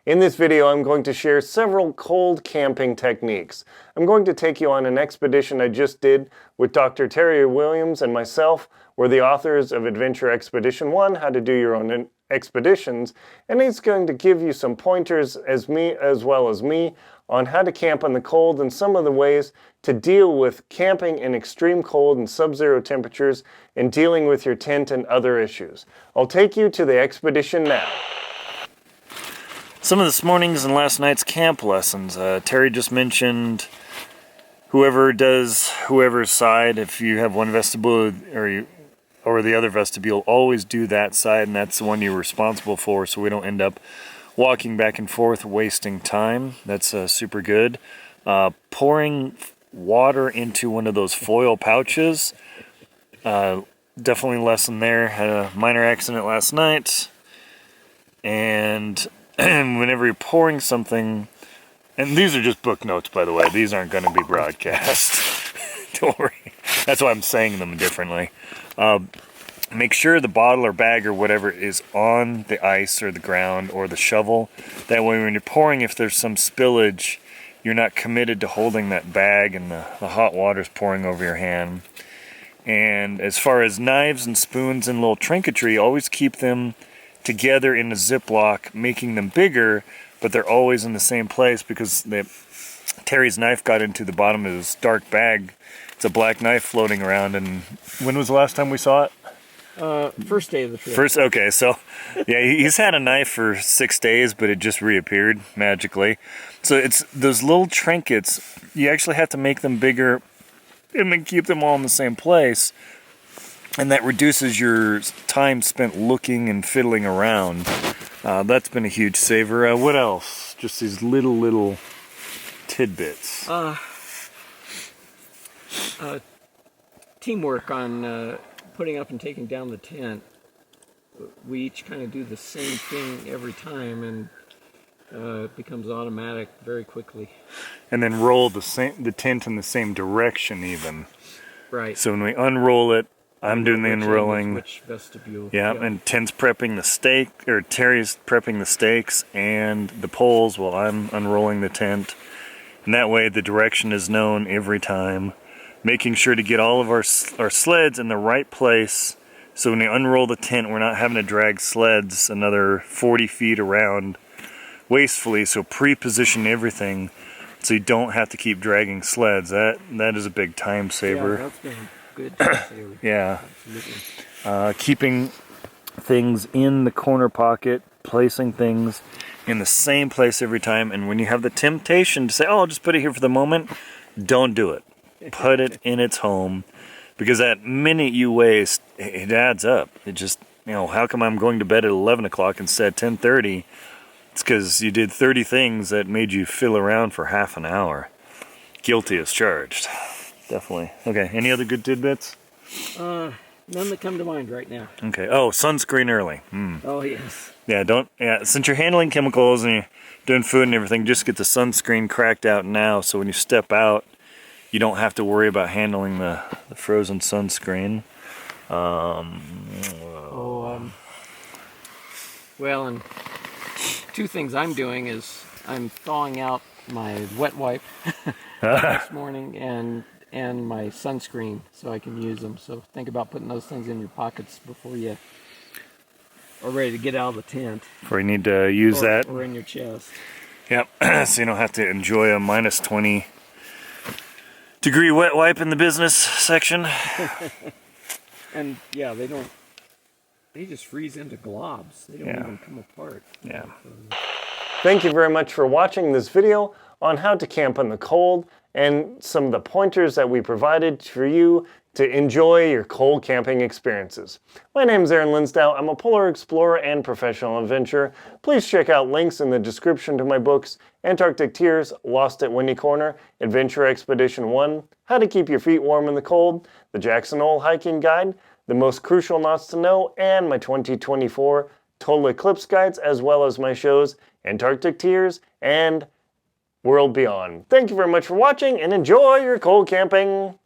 In this video, I'm going to share several cold camping techniques. I'm going to take you on an expedition I just did with Dr. Terry Williams and myself. We're the authors of Adventure Expedition 1, How to Do Your Own Expeditions, and he's going to give you some pointers as well as me on how to camp in the cold and some of the ways to deal with camping in extreme cold and sub-zero temperatures and dealing with your tent and other issues. I'll take you to the expedition now. Some of this morning's and last night's camp lessons. Terry just mentioned whoever's side, if you have one vestibule or the other vestibule, always do that side, and that's the one you're responsible for, so we don't end up walking back and forth wasting time. That's super good. Pouring water into one of those foil pouches, definitely lesson there. Had a minor accident last night, and whenever you're pouring something, and these are just book notes, by the way, these aren't going to be broadcast. Don't worry. That's why I'm saying them differently. Make sure the bottle or bag or whatever is on the ice or the ground or the shovel. That way when you're pouring, if there's some spillage, you're not committed to holding that bag and the hot water's pouring over your hand. And as far as knives and spoons and little trinketry, always keep them together in a Ziploc, making them bigger, but they're always in the same place because Terry's knife got into the bottom of this dark bag. It's a black knife floating around. And when was the last time we saw it? First day of the trip. Okay, so yeah, he's had a knife for 6 days, but it just reappeared magically. So it's those little trinkets, you actually have to make them bigger and then keep them all in the same place. And that reduces your time spent looking and fiddling around. That's been a huge saver. What else? Just these little tidbits. Teamwork on putting up and taking down the tent. We each kind of do the same thing every time, and it becomes automatic very quickly. And then roll the tent in the same direction even. Right. So when we unroll it, I'm doing the unrolling. Which vestibule? Yeah, and Tent's prepping the stake, or Terry's prepping the stakes and the poles while I'm unrolling the tent. And that way the direction is known every time. Making sure to get all of our sleds in the right place, so when you unroll the tent, we're not having to drag sleds another 40 feet around wastefully. So pre-position everything so you don't have to keep dragging sleds. That is a big time saver. Yeah, that's been a good time saver. Yeah. Absolutely. Keeping things in the corner pocket, placing things in the same place every time. And when you have the temptation to say, oh, I'll just put it here for the moment, don't do it. Put it in its home, because that minute you waste, it adds up. It just, how come I'm going to bed at 11 o'clock instead of 10:30? It's because you did 30 things that made you fill around for half an hour. Guilty as charged. Definitely. Okay, any other good tidbits? None that come to mind right now. Okay. Oh, sunscreen early. Oh, yes. Yeah, since you're handling chemicals and you're doing food and everything, just get the sunscreen cracked out now, so when you step out, you don't have to worry about handling the frozen sunscreen. Well, and two things I'm doing is I'm thawing out my wet wipe this morning and my sunscreen so I can use them. So think about putting those things in your pockets before you are ready to get out of the tent. Before you need to use that. Or in your chest. Yep, so you don't have to enjoy a minus 20 degree wet wipe in the business section. And yeah, they just freeze into globs. They don't even come apart. Yeah. Thank you very much for watching this video on how to camp in the cold and some of the pointers that we provided for you to enjoy your cold camping experiences. My name is Linsdau. I'm a polar explorer and professional adventurer. Please check out links in the description to my books, Antarctic Tears, Lost at Windy Corner, Adventure Expedition 1, How to Keep Your Feet Warm in the Cold, the Jackson Hole Hiking Guide, The Most Crucial Knots to Know, and my 2024 Total Eclipse Guides, as well as my shows Antarctic Tears and World Beyond. Thank you very much for watching and enjoy your cold camping.